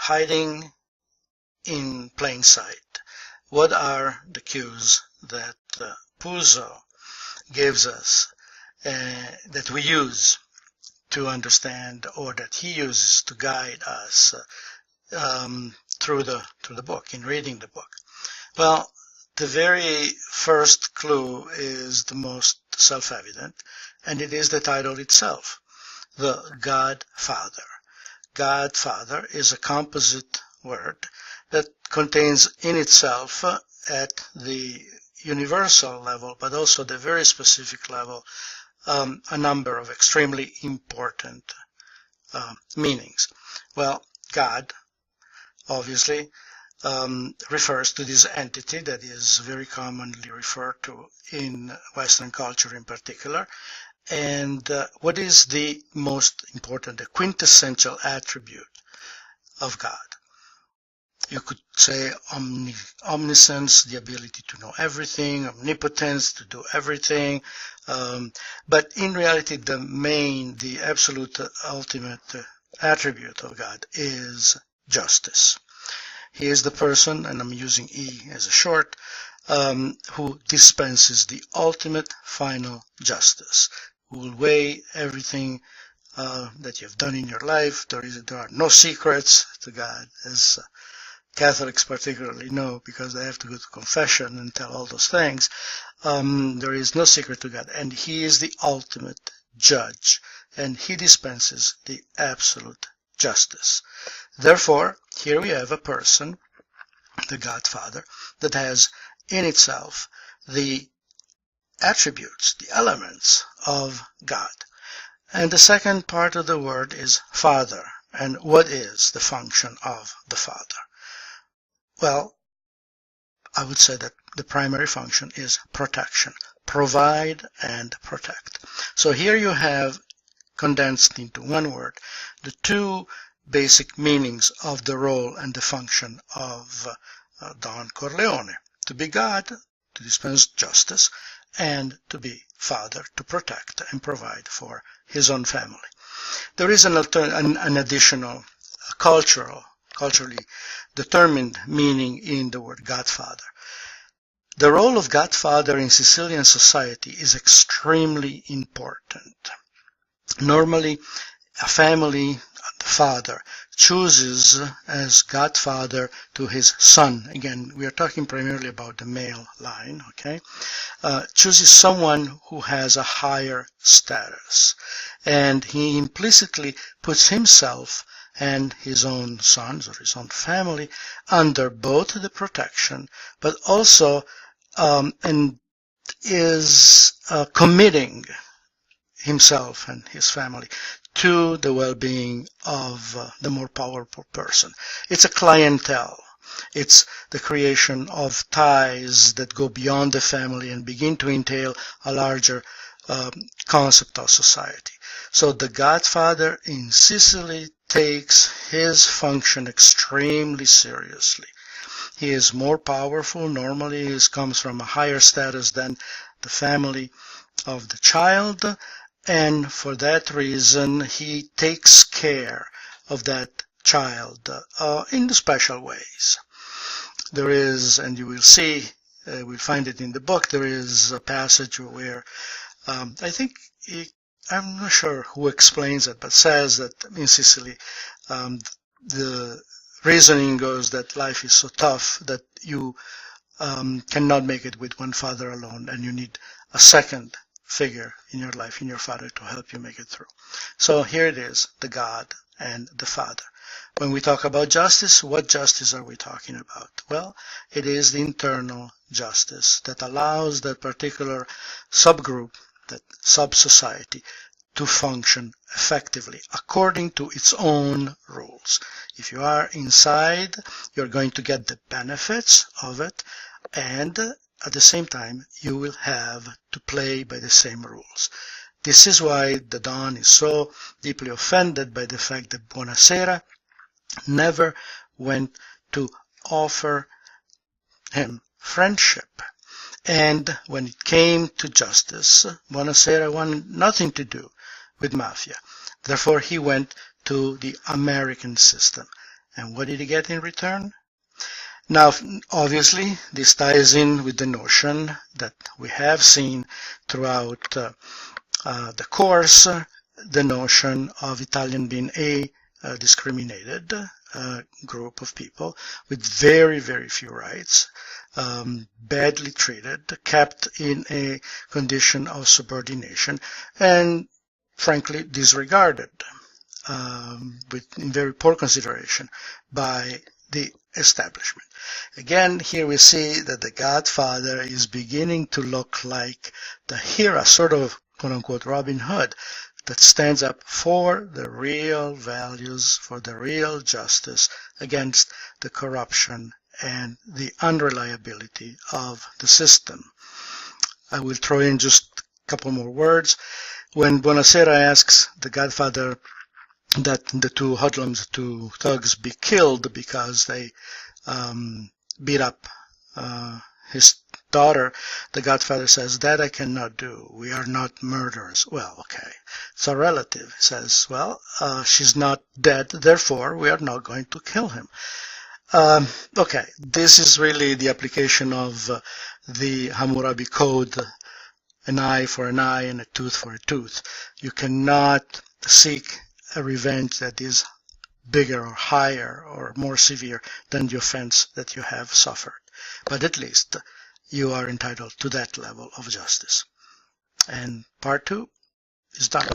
hiding in plain sight. What are the cues that Puzo gives us that we use to understand, or that he uses to guide us through the book, in reading the book? Well, the very first clue is the most self-evident, and it is the title itself, the Godfather. Godfather is a composite word that contains in itself, at the universal level, but also the very specific level, a number of extremely important meanings. Well, God, obviously, refers to this entity that is very commonly referred to in Western culture in particular. And what is the most important, the quintessential attribute of God? You could say omniscience, the ability to know everything, omnipotence, to do everything. But in reality, the absolute ultimate attribute of God is justice. He is the person, and I'm using E as a short, who dispenses the ultimate final justice, who will weigh everything that you've done in your life. There are no secrets to God, as Catholics particularly know, because they have to go to confession and tell all those things. There is no secret to God, and He is the ultimate judge, and He dispenses the absolute justice. Therefore, here we have a person, the Godfather, that has in itself the attributes, the elements of God. And the second part of the word is Father. And what is the function of the Father? Well, I would say that the primary function is protection. Provide and protect. So here you have condensed into one word the two basic meanings of the role and the function of Don Corleone: to be God, to dispense justice, and to be Father, to protect and provide for his own family. There is an additional culturally determined meaning in the word Godfather. The role of Godfather in Sicilian society is extremely important. Normally, a family, the father, chooses as Godfather to his son. Again, we are talking primarily about the male line, okay? Chooses someone who has a higher status. And he implicitly puts himself and his own sons or his own family under both the protection, but also and is committing himself and his family to the well-being of the more powerful person. It's a clientele. It's the creation of ties that go beyond the family and begin to entail a larger concept of society. So the Godfather in Sicily takes his function extremely seriously. He is more powerful. Normally, he comes from a higher status than the family of the child, and for that reason, he takes care of that child in special ways. There is, and you will see, we'll find it in the book, there is a passage where I think, I'm not sure who explains it, but says that in Sicily, the reasoning goes that life is so tough that you cannot make it with one father alone, and you need a second figure in your life, in your father, to help you make it through. So here it is, the God and the Father. When we talk about justice, what justice are we talking about? Well, it is the internal justice that allows that particular subgroup, that sub-society, to function effectively according to its own rules. If you are inside, you're going to get the benefits of it, and at the same time, you will have to play by the same rules. This is why the Don is so deeply offended by the fact that Buonasera never went to offer him friendship. And when it came to justice, Buonasera wanted nothing to do with mafia. Therefore, he went to the American system. And what did he get in return? Now, obviously, this ties in with the notion that we have seen throughout the course, the notion of Italian being a discriminated group of people with very, very few rights, badly treated, kept in a condition of subordination, and frankly disregarded in very poor consideration by the establishment. Again, here we see that the Godfather is beginning to look like the hero, sort of quote-unquote Robin Hood, that stands up for the real values, for the real justice against the corruption and the unreliability of the system. I will throw in just a couple more words. When Buonasera asks the Godfather that the two hoodlums, two thugs, be killed because they beat up his daughter, the Godfather says, that I cannot do. We are not murderers. Well, okay. It's a relative. He says, well, she's not dead, therefore we are not going to kill him. Okay, this is really the application of the Hammurabi Code, an eye for an eye and a tooth for a tooth. You cannot seek a revenge that is bigger or higher or more severe than the offense that you have suffered. But at least you are entitled to that level of justice. And part 2 is done.